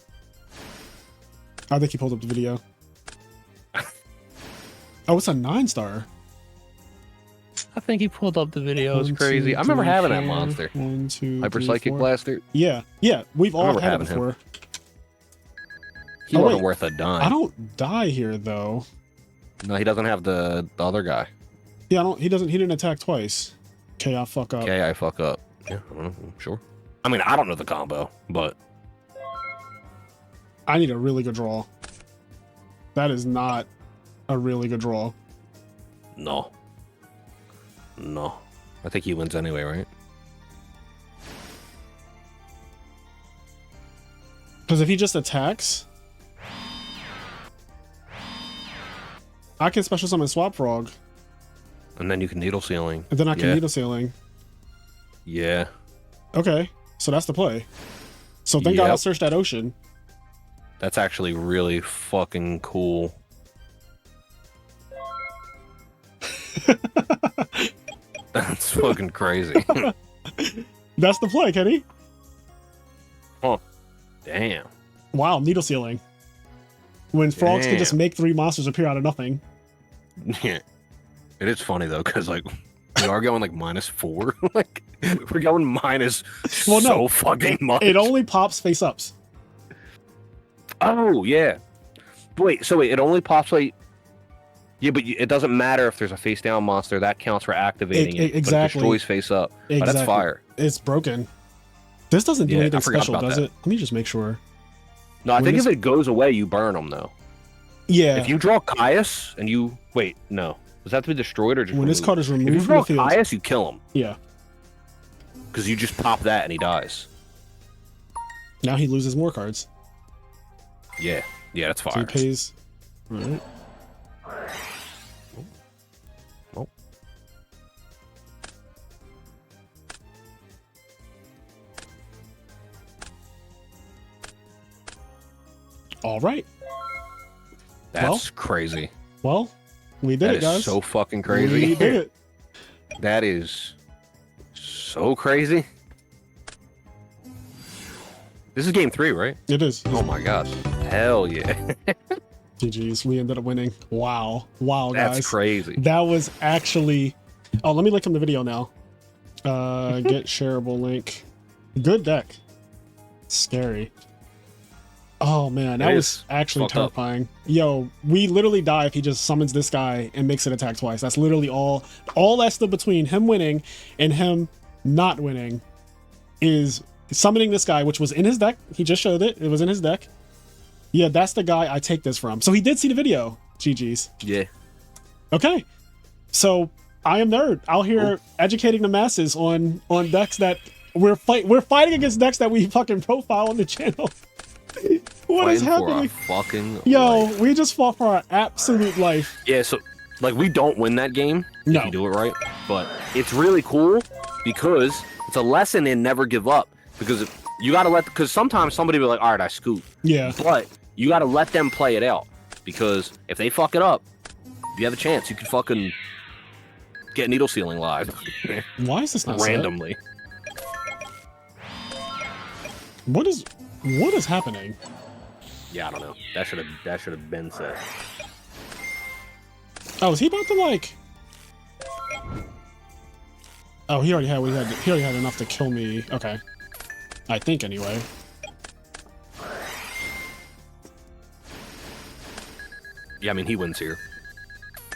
I think he pulled up the video. Oh, it's a 9-star. I think he pulled up the video. It's 1, crazy. 2, I remember 3, having that 4. monster. 1, 2, Hyper 3, Psychic 4. Blaster. Yeah, we've all remember had it having him. before. He Oh, wasn't wait. worth a dime. I don't die here though. No, he doesn't have the other guy. Yeah, he didn't attack twice. Okay, I fuck up. Okay, I fuck up. Yeah, I don't know. Sure. I mean, I don't know the combo, but I need a really good draw. That is not a really good draw. no. I think he wins anyway, right? Because if he just attacks, I can special summon Swap Frog, And then you can needle sealing. and then I can Yeah. needle sailing. Yeah. Okay, so that's the play. So thank God I Yep. searched that ocean. That's actually really fucking cool. That's fucking crazy. That's the play, Kenny. Damn. Wow, needle sealing. When frogs can just Damn. make 3 monsters appear out of nothing. Yeah. It is funny though, because like we are going like -4. Like we're going minus Well, no. so fucking much. It only pops face ups. Oh yeah. Wait, it only pops like. Yeah, but it doesn't matter if there's a face down monster. That counts for activating it. Exactly. But it destroys face up. Exactly. Oh, that's fire. It's broken. This doesn't do Yeah, anything I forgot special, about does that. it? Let me just make sure. No, I When think this- if it goes away, you burn them though. Yeah. If you draw Caius and you wait, no, does that have to be destroyed or just When this removed? card is If you removed from draw the field. Caius, you kill him Yeah. because you just pop that and he dies. Now he loses more cards. Yeah, that's So he fire. pays. Alright. Oh. All right. That's crazy. Well, we did That it, is guys. so fucking crazy. We did it. That is so crazy. This is game 3, right? It is. Oh my gosh. Hell yeah. GG's. We ended up winning. Wow. Wow, guys. That's crazy. That was actually. Oh, let me link from the video now. Get shareable link. Good deck. Scary. Oh man, that It was is actually fucked up. terrifying. Yo, we literally die if he just summons this guy and makes it attack twice. That's literally all that stood between him winning and him not winning is summoning this guy, which was in his deck. He just showed it. It was in his deck. Yeah, that's the guy I take this from. So he did see the video. GG's. Yeah. Okay. So I am nerd out here educating the masses on decks that we're fighting against decks that we fucking profile on the channel. What is Fighting for happening? our fucking Yo, life. we just fought for our absolute life. Yeah, so like we don't win that game No. if you do it right, but it's really cool because it's a lesson in never give up. Because you got to because sometimes somebody will be like, all right, I scoop. Yeah. But you got to let them play it out because if they fuck it up, you have a chance. You could fucking get needle sealing live Why is this not set? randomly. What is happening? Yeah, I don't know. That should have been set. Oh, is he about to like? Oh, he already had enough to kill me. Okay. I think anyway. Yeah, I mean he wins here.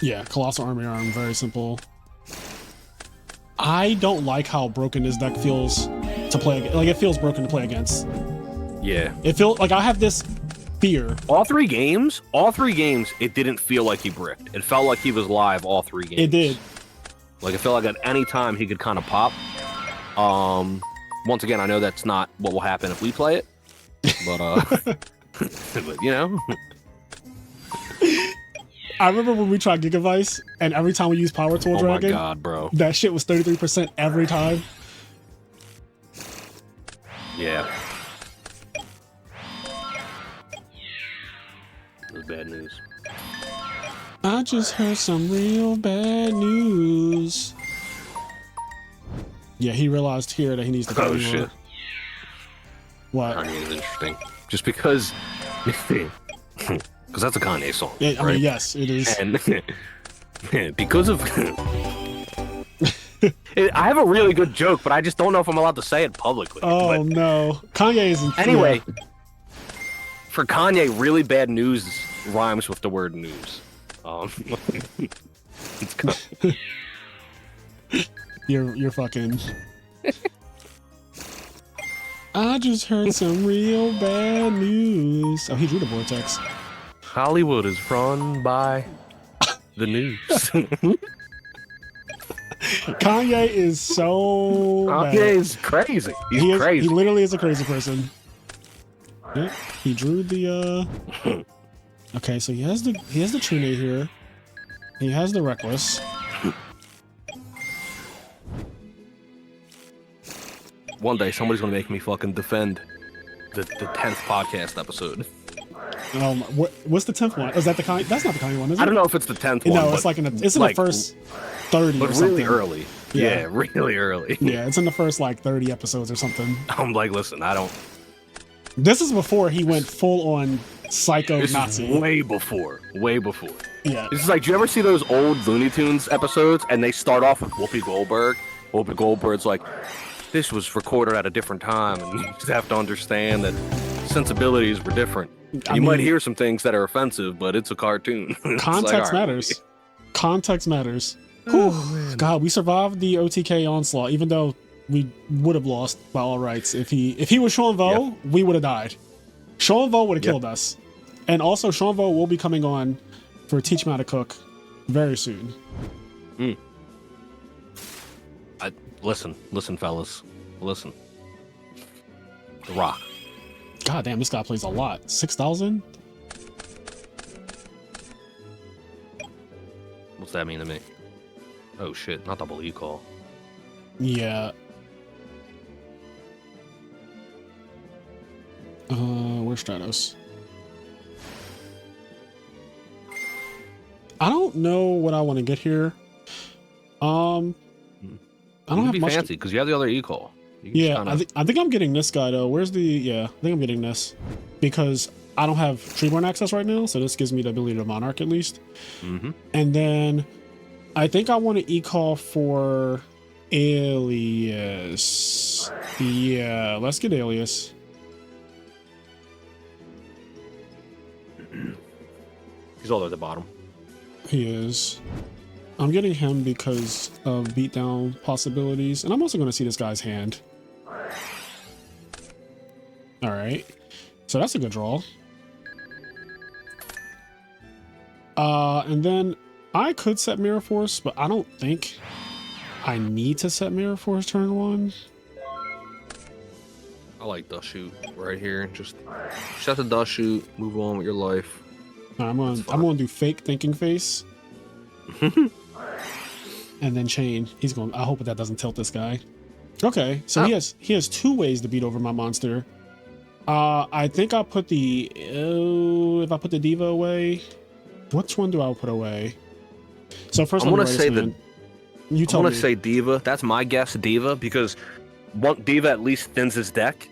Yeah, Colossal Arm, very simple. I don't like how broken this deck feels to play. Like it feels broken to play against. Yeah. It feels like I have this fear. All three games, it didn't feel like he bricked. It felt like he was live all 3 games. It did. Like, it felt like at any time he could kind of pop. Once again, I know that's not what will happen if we play it. But, But you know. I remember when we tried Gigavice, and every time we used Power Tool Dragon, my god, bro, that shit was 33% every time. Yeah. It was bad news. I just heard some real bad news. Yeah, he realized here that he needs to go. Oh shit. What? Kanye is interesting. Just because, because that's a Kanye song. Yeah, I right? mean, yes, it is. And because of, I have a really good joke, but I just don't know if I'm allowed to say it publicly. Oh but no, Kanye isn't. anyway, for Kanye, really bad news rhymes with the word news. It's You're fucking. I just heard some real bad news. Oh, he drew the vortex. Hollywood is run by the news. Kanye is so bad. Kanye is crazy. He's crazy. He literally is a crazy person. Yeah, he drew the Okay, so he has the Trine here. He has the Reckless. One day somebody's gonna make me fucking defend the 10th podcast episode. What's the 10th one? Is that the Kanye? That's not the Kanye one, is it? I don't know if it's the 10th one. No, it's like it's in the first 30 but or something. really early. Yeah, really early. Yeah, it's in the first like 30 episodes or something. I'm like, listen, I don't. This is before he went full on psycho This Nazi. is way before. Yeah. This is like, do you ever see those old Looney Tunes episodes and they start off with Whoopi Goldberg? Whoopi Goldberg's like, this was recorded at a different time, and you just have to understand that sensibilities were different. You might hear some things that are offensive, but it's a cartoon. Context matters. Context matters. Oh, God, we survived the OTK onslaught, even though we would have lost by all rights. If he was Sean Vo, we would have died. Sean Vo would have killed us. And also, Sean Vo will be coming on for Teach Me How to Cook very soon. Listen, fellas. Listen. The Rock. God damn, this guy plays a lot. 6,000? What's that mean to me? Oh shit, not double E-call. Yeah. Where's Stratos? I don't know what I want to get here. I don't have much fancy because you have the other E-call. Yeah, I think I'm getting this guy though. Where's the? Yeah, I think I'm getting this because I don't have Treeborn access right now, so this gives me the ability to Monarch at least. And then I think I want to E-call for Alias. Yeah, let's get Alias. He's all the way at the bottom. He is. I'm getting him because of beatdown possibilities, and I'm also going to see this guy's hand. All right, so that's a good draw. And then I could set Mirror Force, but I don't think I need to set Mirror Force turn 1. I like Dust Shoot right here. Just set the Dust Shoot, move on with your life. All right, I'm gonna do Fake Thinking Face. And then Chain. He's going. I hope that doesn't tilt this guy. Okay, so he has 2 ways to beat over my monster. I think I'll put the if I put the Diva away. Which one do I put away? So first, I'm gonna say that. You tell me. I'm gonna say Diva. That's my guess, Diva, because Diva at least thins his deck.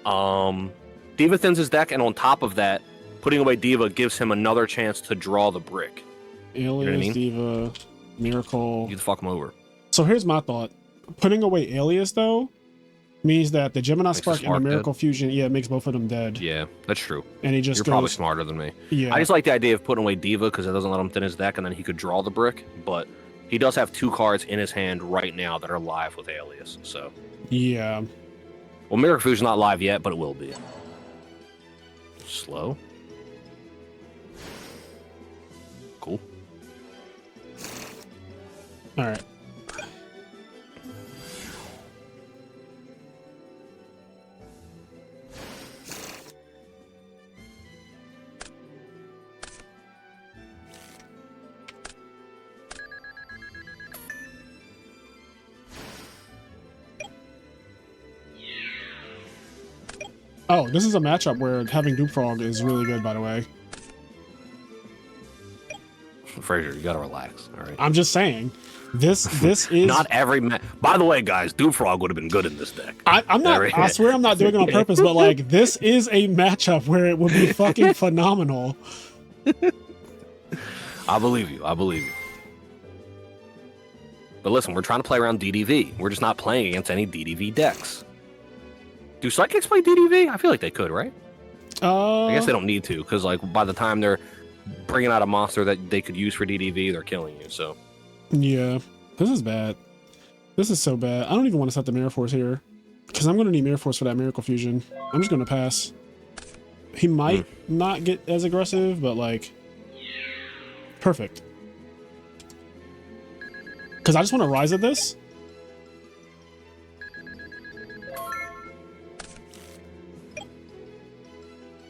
Diva thins his deck, and on top of that, putting away Diva gives him another chance to draw the brick. Alias, you know what I mean? Diva, Miracle. You can fuck him over. So here's my thought. Putting away Alias, though, means that the Gemini Spark and the Miracle Fusion, it makes both of them dead. Yeah, that's true. And he just You're probably smarter than me. Yeah. I just like the idea of putting away Diva because it doesn't let him thin his deck, and then he could draw the brick. But he does have 2 cards in his hand right now that are live with Alias. So. Yeah. Well, Miracle Fusion's not live yet, but it will be. Slow. Cool. All right. Oh, this is a matchup where having Dupe Frog is really good, by the way. Frazier, you gotta relax. All right. I'm just saying. This is not every By the way, guys, Dupe Frog would have been good in this deck. I'm not. I swear I'm not doing it on purpose, but like this is a matchup where it would be fucking phenomenal. I believe you. I believe you. But listen, we're trying to play around DDV. We're just not playing against any DDV decks. Do Psychics play DDV? I feel like they could, right? I guess they don't need to, because like by the time they're bringing out a monster that they could use for DDV, they're killing you. So yeah, this is bad. This is so bad. I don't even want to set the Mirror Force here, because I'm going to need Mirror Force for that Miracle Fusion. I'm just going to pass. He might not get as aggressive, but like perfect. Because I just want to rise at this.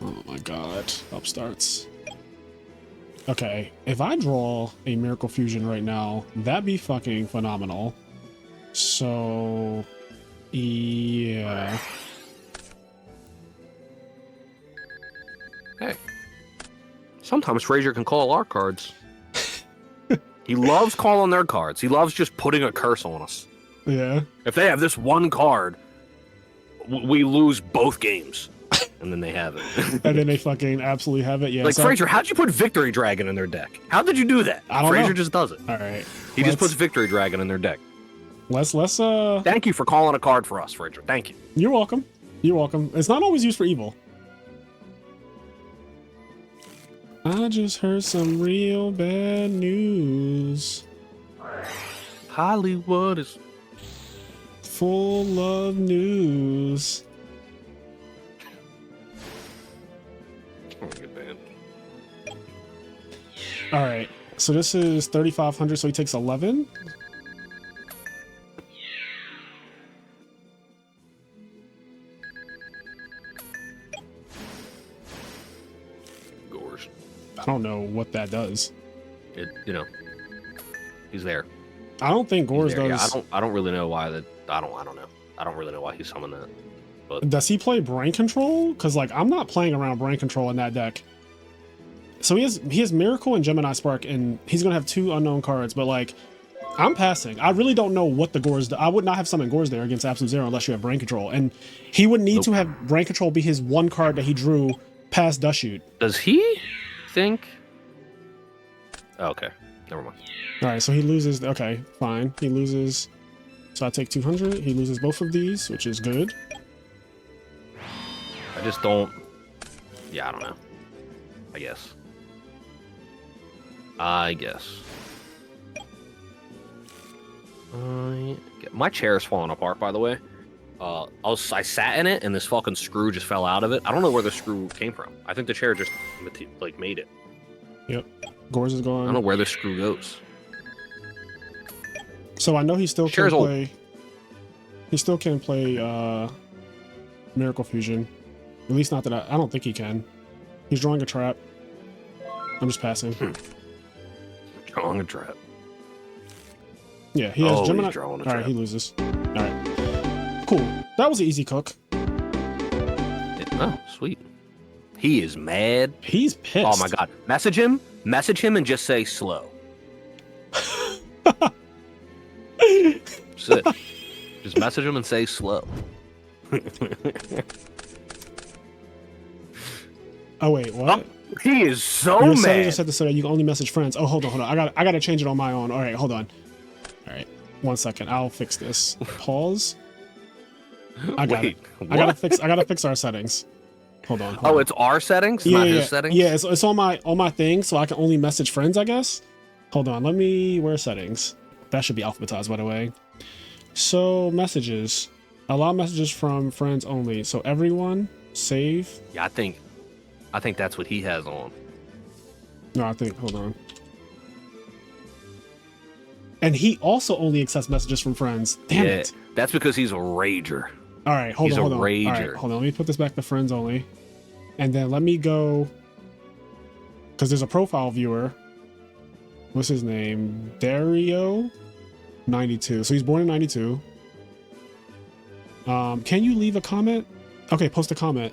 Oh my god. Upstarts. Okay, if I draw a Miracle Fusion right now, that'd be fucking phenomenal. So, yeah. Hey. Sometimes Frazier can call our cards. He loves calling their cards. He loves just putting a curse on us. Yeah. If they have this one card, we lose both games. And then they have it. And then they fucking absolutely have it. Yeah. Like, so, Frazier, how'd you put Victory Dragon in their deck? How did you do that? I don't Frazier know. just does it. All right. He just puts Victory Dragon in their deck. Let's Thank you for calling a card for us, Frazier. Thank you. You're welcome. You're welcome. It's not always used for evil. I just heard some real bad news. Hollywood is full of news. All right, so this is 3,500, so he takes 11. Gores. I don't know what that does. He's there. I don't think Gores does. Yeah, I don't really know why that. I don't know. I don't really know why he summoned that. But does he play Brain Control? Because like I'm not playing around Brain Control in that deck. So he has Miracle and Gemini Spark, and he's gonna have 2 unknown cards. But like, I'm passing. I really don't know what the Gores do. I would not have summoned Gores there against Absolute Zero unless you have Brain Control, and he would need to have Brain Control be his one card that he drew past Dust Shoot. Does he think? Oh, okay, never mind. All right, so he loses. Okay, fine. He loses. So I take 200. He loses both of these, which is good. I just don't. Yeah, I don't know. I guess. My chair is falling apart, by the way. I sat in it, and this fucking screw just fell out of it. I don't know where the screw came from. I think the chair just like made it. Yep. Gores is gone. I don't know where the screw goes. So I know he still can play. He still can play Miracle Fusion. At least not that I don't think he can. He's drawing a trap. I'm just passing. Drawing a trap. Yeah, he has Gemini. He's drawing a All right, trap. he loses. All right, cool. That was an easy cook. Oh, sweet. He is mad. He's pissed. Oh my god. Message him and just say slow. That's it. Just message him and say slow. Oh wait, what? He is so Your mad. settings are set to so that you can only message friends. Oh, hold on. I gotta change it on my own. All right, hold on. All right, 1 second. I'll fix this. Pause. I got it. I gotta fix our settings. Hold on. Oh, it's our settings, not his settings. Yeah, it's on my thing, so I can only message friends, I guess. Hold on. Where's settings? That should be alphabetized, by the way. So messages. Allow messages from friends only. So everyone, save. Yeah, I think that's what he has on. No, hold on. And he also only accepts messages from friends. Damn it. That's because he's a rager. All right, hold on. He's a rager. All right, hold on. Let me put this back to friends only. And then let me go, because there's a profile viewer. What's his name? Dario 92. So he's born in 92. Can you leave a comment? Okay, post a comment.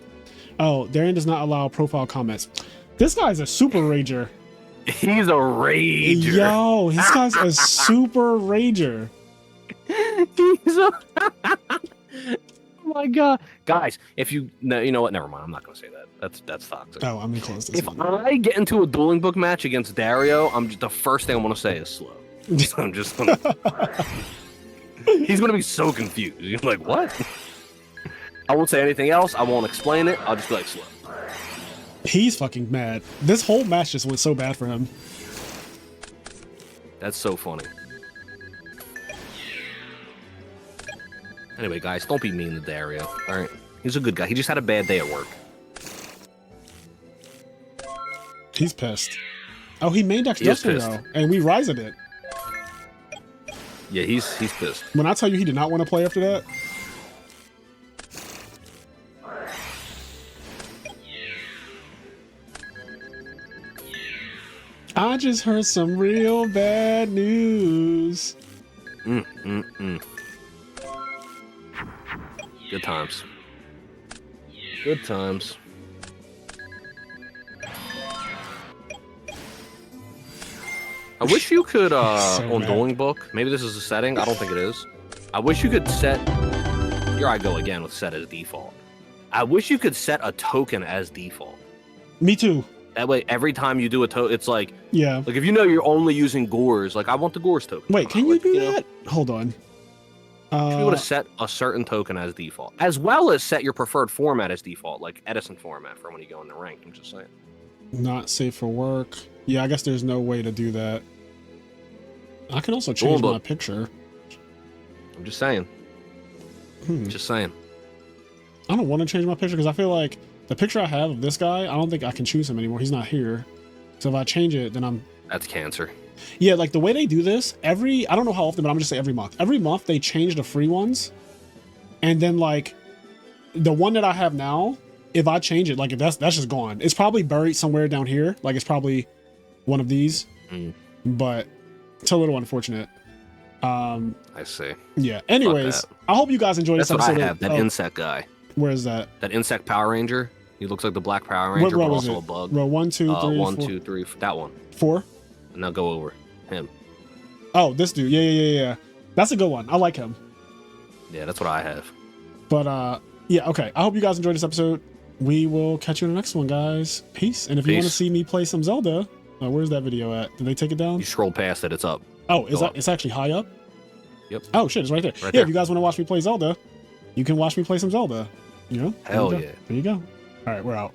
Oh, Darien does not allow profile comments. This guy's a super rager. He's a rager. Yo, this guy's a super rager. He's a... Oh my god, guys! If you know what? Never mind. I'm not gonna say that. That's toxic. Oh, I'm gonna close this. If I get into a dueling book match against Dario, the first thing I'm gonna say is slow. I'm just gonna. He's gonna be so confused. He's like, what? I won't say anything else. I won't explain it. I'll just be like slow. He's fucking mad. This whole match just went so bad for him. That's so funny. Anyway, guys, don't be mean to Dario. All right, he's a good guy. He just had a bad day at work. He's pissed. Oh, he main decks Dustin though, and we rise at it. Yeah, he's pissed. When I tell you he did not want to play after that. I just heard some real bad news. Good times. Good times. I wish you could, on Dueling Book, maybe this is a setting, I don't think it is. I wish you could set, here I go again with set as default. I wish you could set a token as default. Me too. That way, every time you do a token, it's like, yeah. Like if you know you're only using Gores, like I want the Gores token. Wait, can you do that? Hold on. You should be able to set a certain token as default, as well as set your preferred format as default, like Edison format for when you go in the rank. I'm just saying. Not safe for work. Yeah, I guess there's no way to do that. I can also change my picture. I'm just saying. Just saying. I don't want to change my picture because I feel like the picture I have of this guy, I don't think I can choose him anymore. He's not here. So if I change it, then That's cancer. Yeah, like the way they do this, I don't know how often, but I'm just saying every month. Every month they change the free ones. And then like the one that I have now, if I change it, like if that's just gone. It's probably buried somewhere down here. Like it's probably one of these. But it's a little unfortunate. I see. Yeah. Anyways, I hope you guys enjoyed this episode. That's what I have, that insect guy. Where is that? That insect Power Ranger. He looks like the Black Power Ranger, but also a bug. Row 1, 2, 3, 1, 4. 2, 3, that one. 4? And now go over him. Oh, this dude. Yeah. That's a good one. I like him. Yeah, that's what I have. But yeah, okay. I hope you guys enjoyed this episode. We will catch you in the next one, guys. Peace. And if you want to see me play some Zelda, where's that video at? Did they take it down? You scroll past it, it's up. Oh, it's actually high up? Yep. Oh shit, it's right there. Yeah, if you guys want to watch me play Zelda, you can watch me play some Zelda. You know? Hell yeah. There you go. All right, we're out.